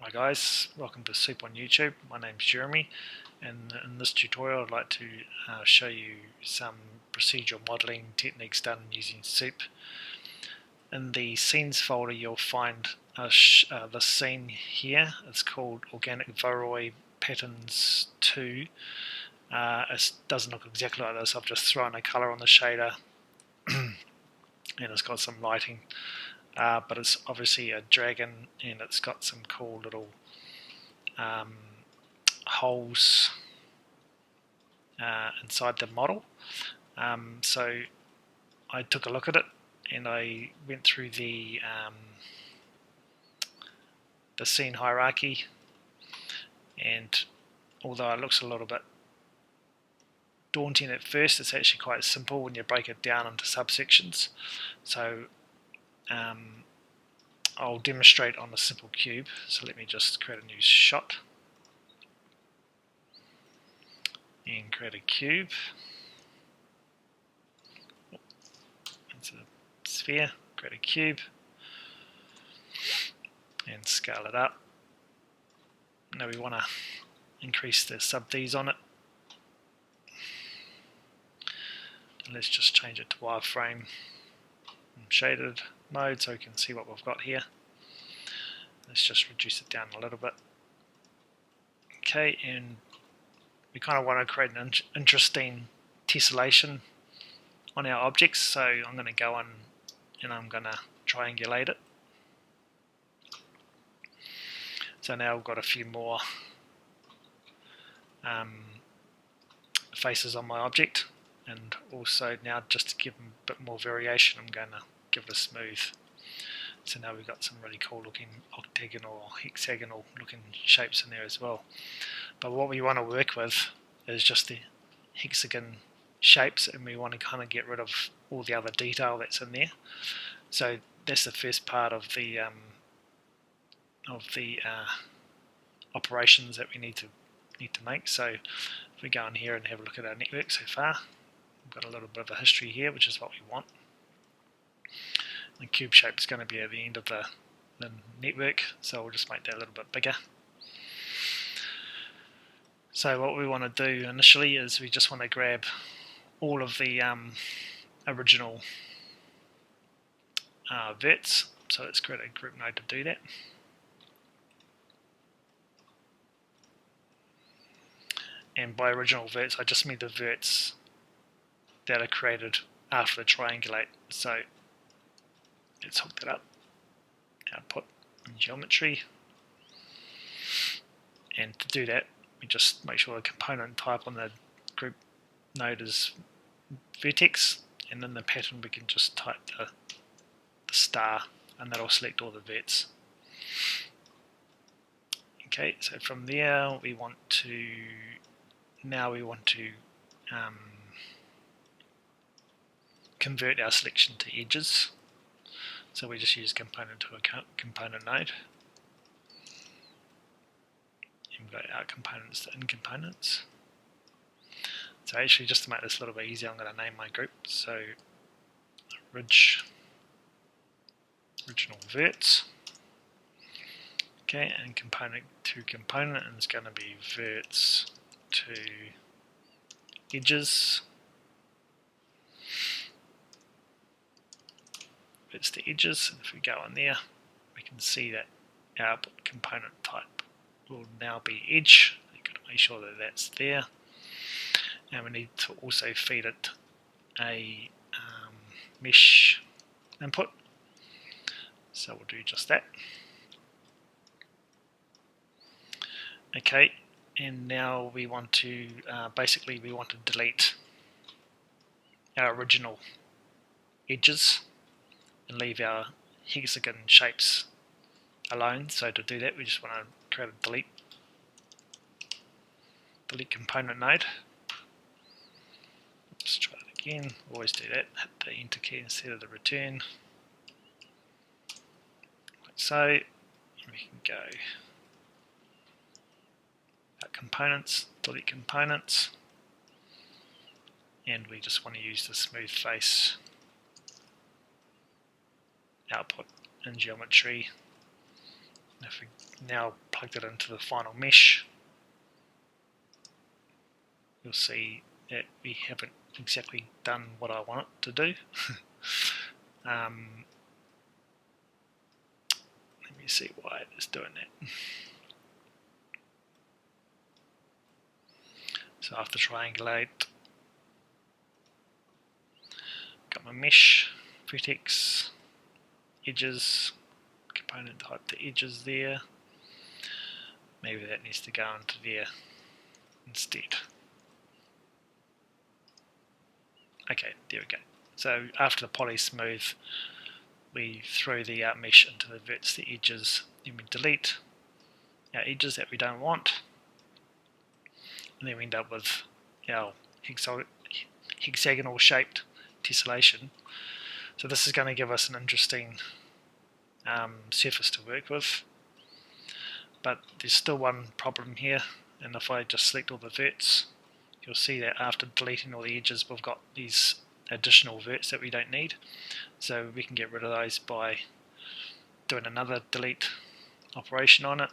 Hi guys, welcome to SOuP on YouTube. My name's Jeremy, and in this tutorial I'd like to show you some procedural modeling techniques done using SOuP. In the scenes folder you'll find the scene here. It's called Organic Varroy Patterns 2. It doesn't look exactly like this. I've just thrown a colour on the shader and it's got some lighting. But it's obviously a dragon, and it's got some cool little holes inside the model. So I took a look at it and I went through the scene hierarchy, and although it looks a little bit daunting at first, it's actually quite simple when you break it down into subsections. So I'll demonstrate on a simple cube. So let me just create a new shot and create a cube. It's a sphere, create a cube and scale it up. Now we want to increase the SubDS on it. And let's just change it to wireframe and shaded mode so we can see what we've got here. Let's just reduce it down a little bit. Okay, and we kind of want to create an interesting tessellation on our objects, so I'm going to go in and I'm going to triangulate it. So now we've got a few more faces on my object, and also now just to give them a bit more variation I'm going to give it a smooth. So now we've got some really cool looking octagonal or hexagonal looking shapes in there as well. But what we want to work with is just the hexagon shapes, and we want to kind of get rid of all the other detail that's in there. So that's the first part of the operations that we need to make. So if we go in here and have a look at our network so far, we've got a little bit of a history here, which is what we want. The cube shape is going to be at the end of the network, so we'll just make that a little bit bigger. So what we want to do initially is we just want to grab all of the original verts. So let's create a group node to do that. And by original verts, I just mean the verts that are created after the triangulate. So let's hook that up. Output and geometry. And to do that, we just make sure the component type on the group node is vertex, and in the pattern we can just type the star, and that'll select all the verts. Okay, so from there we want to convert our selection to edges. So we just use component to a component node. And we've got our components to in components. So actually, just to make this a little bit easier, I'm going to name my group. So original verts. Okay, and component to component, and it's going to be verts to edges. Verts to edges, and if we go in there, we can see that our output component type will now be edge. You've got to make sure that that's there, and we need to also feed it a mesh input. So we'll do just that. Okay, and now we want to basically we want to delete our original edges and leave our hexagon shapes alone. So to do that, we just want to create a delete component node. Let's try it again. Always do that. Hit the enter key instead of the return. Like so. We can go our components, delete components, and we just want to use the smooth face output in geometry. If we now plugged it into the final mesh, you'll see that we haven't exactly done what I want it to do. Let me see why it is doing that. So after Triangulate, got my mesh, vertex, edges, component type the edges there. Maybe that needs to go into there instead. Okay, there we go. So after the poly smooth, we throw the mesh into the verts, the edges, then we delete our edges that we don't want, and then we end up with our hexagonal shaped tessellation. So this is going to give us an interesting surface to work with, but there's still one problem here, and if I just select all the verts, you'll see that after deleting all the edges we've got these additional verts that we don't need. So we can get rid of those by doing another delete operation on it.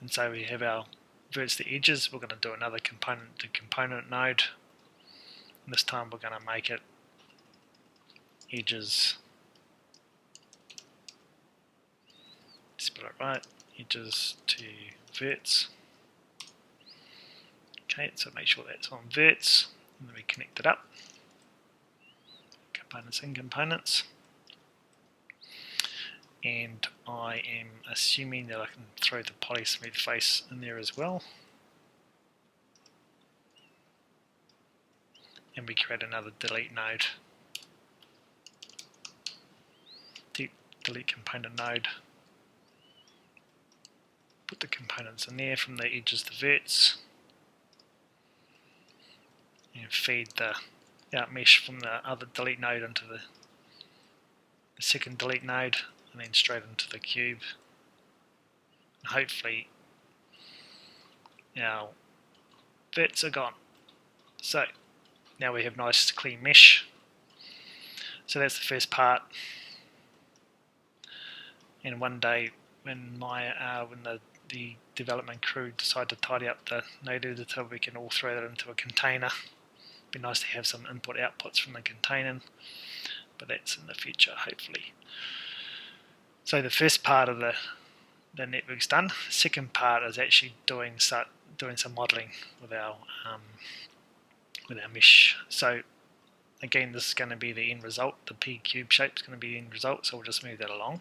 And so we have our verts the edges. We're going to do another component to component node, and this time we're going to make it edges, spell it right, edges to verts. Okay, so make sure that's on verts, and then we connect it up. Components and components. And I am assuming that I can throw the poly smooth face in there as well. And we create another delete node. Delete component node. Put the components in there from the edges to verts. And feed the out mesh from the other delete node into the second delete node, and then straight into the cube. And hopefully our verts are gone. So now we have nice clean mesh. So that's the first part. And one day when the development crew decide to tidy up the node editor, we can all throw that into a container. Be nice to have some input outputs from the container, but that's in the future hopefully. So the first part of the network's done. The second part is actually doing some modelling with our mesh. So again, this is going to be the end result. The P cube shape is going to be the end result, so we'll just move that along.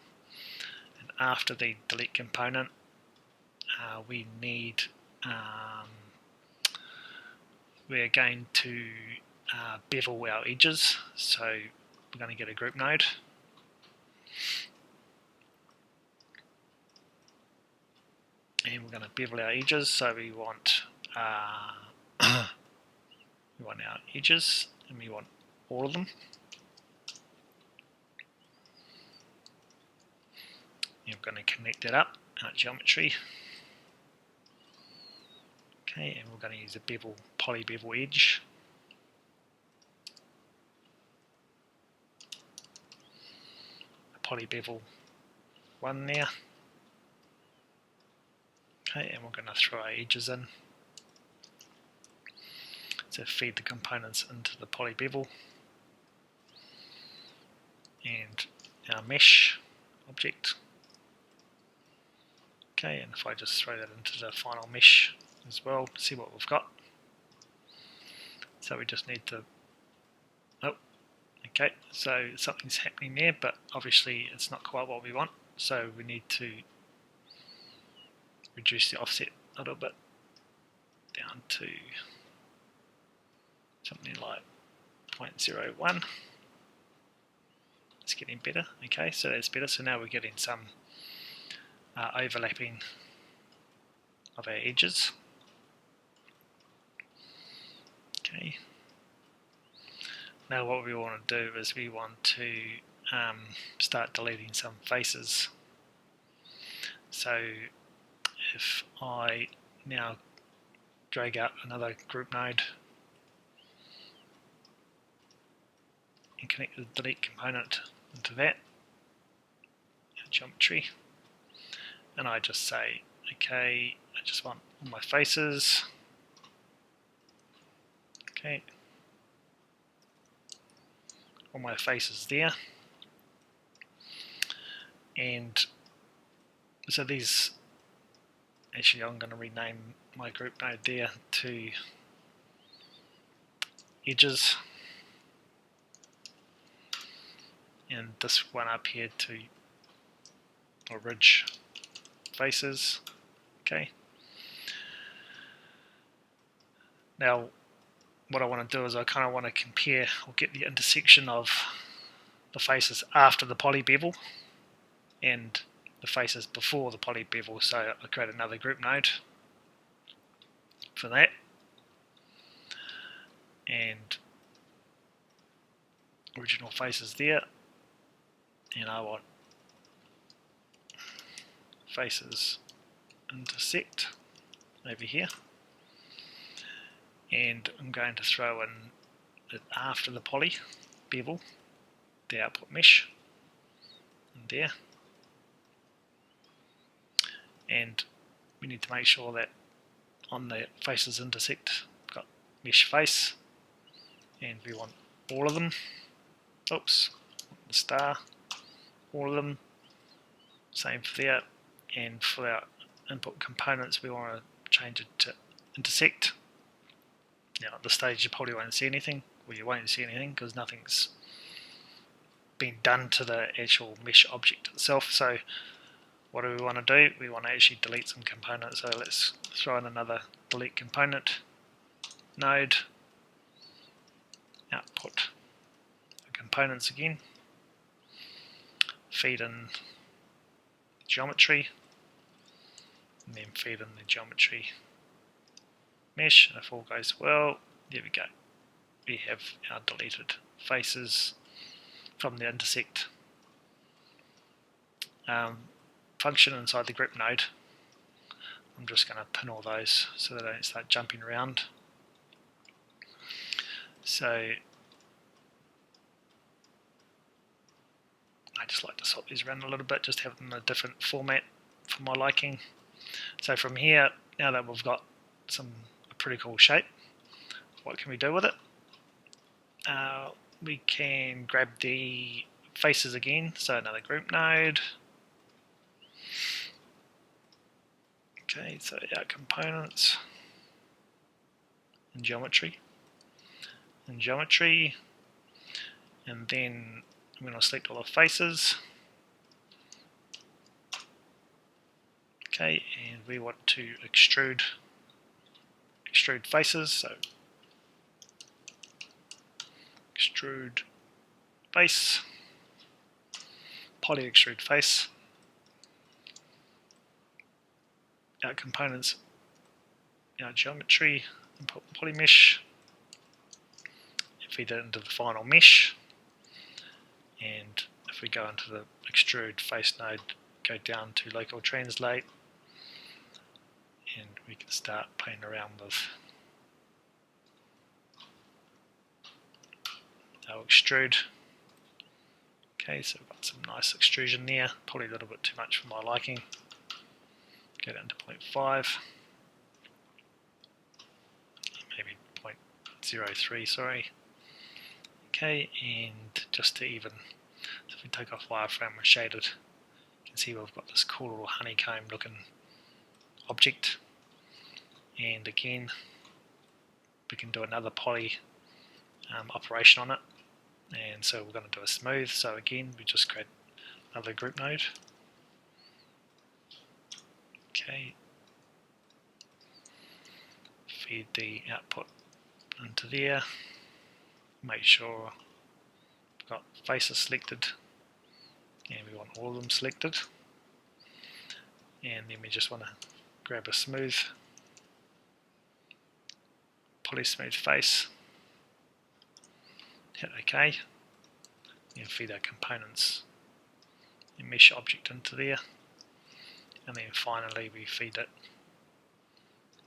And after the delete component, we need we're going to bevel our edges, so we're going to get a group node. And we're going to bevel our edges, so we want our edges, and we want all of them. And we're going to connect that up, our geometry. Okay, and we're going to use a bevel, poly bevel edge. A poly bevel one there. Okay, and we're going to throw our edges in. So feed the components into the poly bevel. And our mesh object. Okay, and if I just throw that into the final mesh as well, see what we've got. So we just need to, oh, okay, so something's happening there, but obviously it's not quite what we want, so we need to reduce the offset a little bit down to something like 0.01. It's getting better. Okay, so that's better. So now we're getting some overlapping of our edges. Okay. Now what we want to do is we want to start deleting some faces. So if I now drag out another group node and connect the delete component into that geometry, and I just say, okay, I just want all my faces. Okay, all my faces there. And so these, actually I'm going to rename my group node there to edges, and this one up here to ridge faces. Okay. Now what I want to do is I kind of want to compare or get the intersection of the faces after the poly bevel and the faces before the poly bevel, so I create another group node for that, and original faces there, and I want faces intersect over here, and I'm going to throw in it after the poly bevel, the output mesh in there, and we need to make sure that on the faces intersect we've got mesh face, and we want all of them, oops, the star, all of them, same for there, and for our input components we want to change it to intersect. Now at this stage you probably won't see anything, well you won't see anything because nothing's been done to the actual mesh object itself, so what do we want to do? We want to actually delete some components, so let's throw in another delete component node, output the components again, feed in geometry, and then feed in the geometry mesh, and if all goes well, there we go. We have our deleted faces from the intersect function inside the group node. I'm just going to pin all those so they don't start jumping around. So I just like to swap these around a little bit, just have them in a different format for my liking. So from here, now that we've got a pretty cool shape, what can we do with it? We can grab the faces again, so another group node. Okay, so our components and geometry, and then I'm going to select all the faces. Okay, and we want to extrude faces, so extrude face, poly extrude face, our components, our geometry, input poly mesh, feed that into the final mesh, and if we go into the extrude face node, go down to local translate, and we can start playing around with our extrude. Okay, so we've got some nice extrusion there, probably a little bit too much for my liking. Go down to 0.5, maybe 0.03, sorry. Okay, and just to even, so if we take off wireframe and shade it, you can see we've got this cool little honeycomb looking object, and again we can do another poly operation on it, and so we're going to do a smooth, so again we just create another group node. Okay, feed the output into there, make sure we've got faces selected, and we want all of them selected, and then we just want to grab a smooth, poly smooth face, hit OK, and feed our components and mesh object into there, and then finally we feed it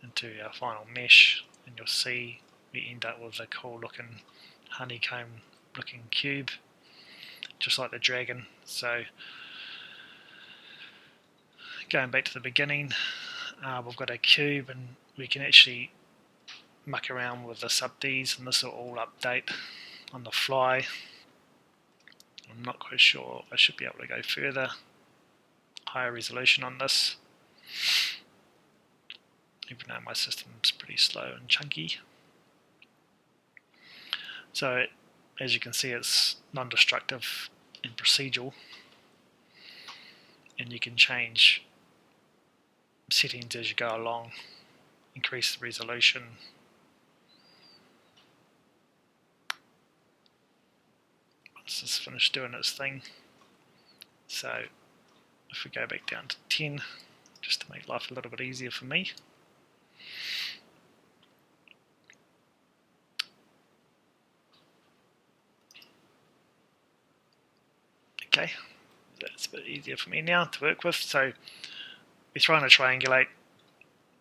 into our final mesh, and you'll see we end up with a cool looking honeycomb looking cube, just like the dragon. So going back to the beginning, we've got a cube and we can actually muck around with the SubDS, and this will all update on the fly. I'm not quite sure, I should be able to go further, higher resolution on this, even though my system's pretty slow and chunky. So as you can see, it's non-destructive and procedural, and you can change settings as you go along, increase the resolution. Once it's finished doing its thing, so if we go back down to 10, just to make life a little bit easier for me. Okay, that's a bit easier for me now to work with. So we throw in a triangulate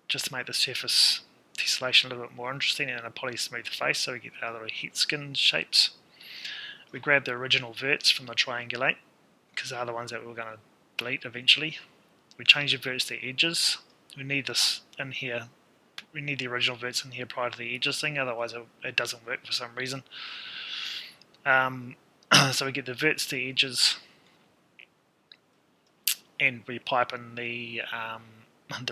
just to make the surface tessellation a little bit more interesting, and a poly smooth face so we get the other hexagon shapes. We grab the original verts from the triangulate because they're the ones that we're going to delete eventually. We change the verts to edges. We need this in here. We need the original verts in here prior to the edges thing, otherwise it doesn't work for some reason. So we get the verts to edges, and we pipe in the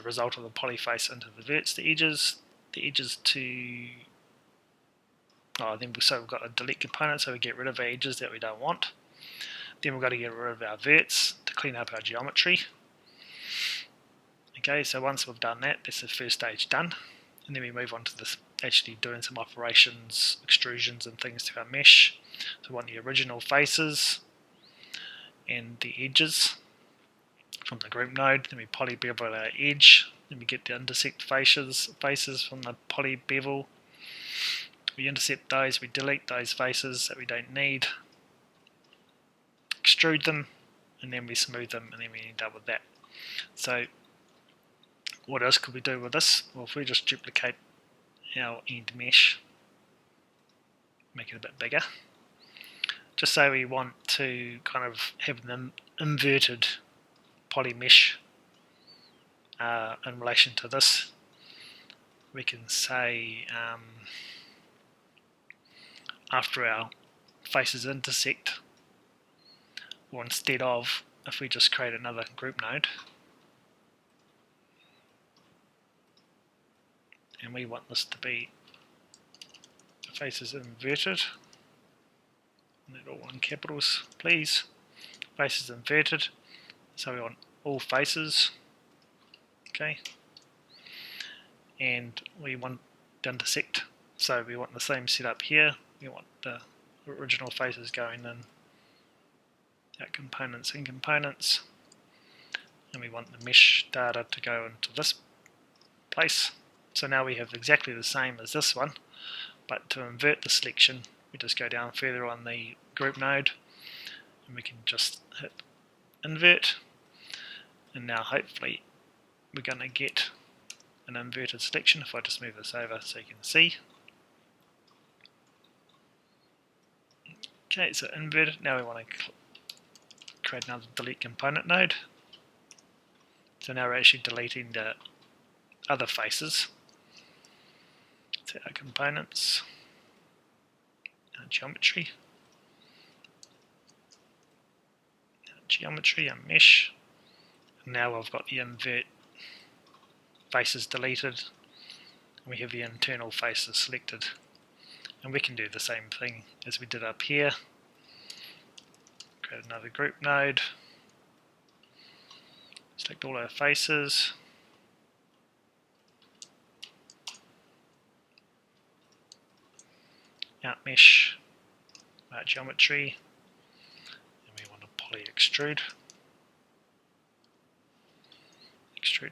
result of the poly face into the verts to edges, the edges to... so we've got a delete component, so we get rid of our edges that we don't want. Then we've got to get rid of our verts to clean up our geometry. Okay, so once we've done that, that's the first stage done. And then we move on to this, actually doing some operations, extrusions and things to our mesh. So we want the original faces and the edges from the group node. Then we poly bevel our edge. Then we get the intersect faces from the poly bevel. We intercept those, we delete those faces that we don't need, extrude them, and then we smooth them, and then we end up with that. So what else could we do with this? Well, if we just duplicate our end mesh, make it a bit bigger, just say we want to kind of have an inverted poly mesh in relation to this, we can say after our faces intersect, or instead of, if we just create another group node and we want this to be faces inverted, and that all in capitals please, faces inverted, so we want all faces, okay, and we want to intersect, so we want the same setup here. We want the original faces going in our components and components, and we want the mesh data to go into this place. So now we have exactly the same as this one, but to invert the selection we just go down further on the group node and we can just hit invert, and now hopefully we're going to get an inverted selection. If I just move this over so you can see. Okay, so inverted. Now we want to create another delete component node. So now we're actually deleting the other faces. So our components, our geometry, and mesh. And now we've got the invert faces deleted, and we have the internal faces selected. And we can do the same thing as we did up here. Create another group node, select all our faces, out mesh, out geometry, and we want to poly extrude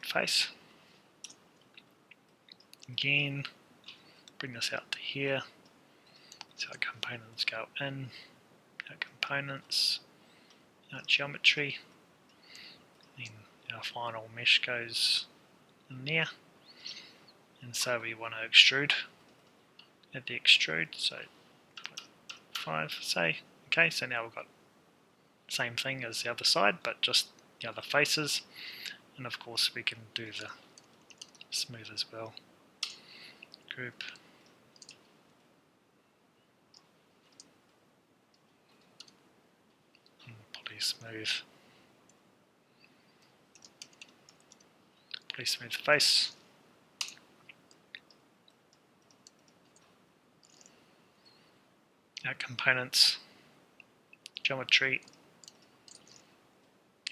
face. Again, bring this out to here. So our components go in, our components, our geometry, then our final mesh goes in there, and so we want to extrude at the extrude, so 5 say. Okay, so now we've got the same thing as the other side, but just the other faces, and of course we can do the smooth as well. Group. And poly smooth. Poly smooth face. Our components, geometry,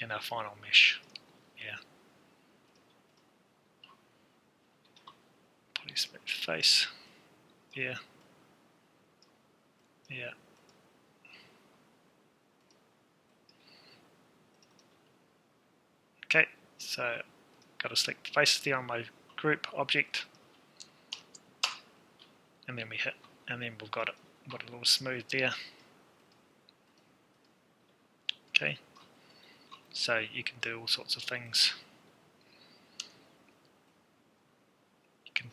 and our final mesh. Yeah. Poly smooth face. Yeah. Yeah. Okay, so got to select the face there on my group object, and then we hit, and then we've got it. Got a little smooth there. Okay, so you can do all sorts of things. You can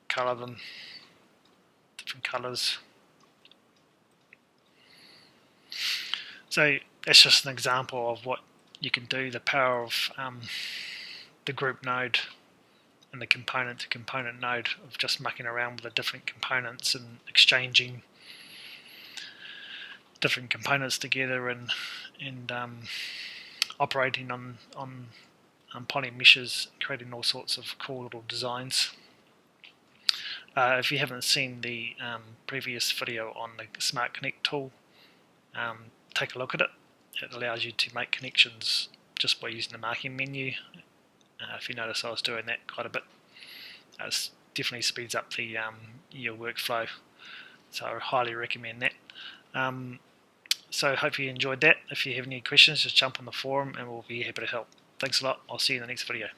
colour them, different colours. So that's just an example of what you can do, the power of the group node and the component to component node, of just mucking around with the different components and exchanging different components together and operating on poly meshes, creating all sorts of cool little designs. If you haven't seen the previous video on the Smart Connect tool, take a look at it. It allows you to make connections just by using the marking menu. If you notice, I was doing that quite a bit. It definitely speeds up the your workflow, so I highly recommend that. So hope you enjoyed that. If you have any questions, just jump on the forum and we'll be happy to help. Thanks a lot. I'll see you in the next video.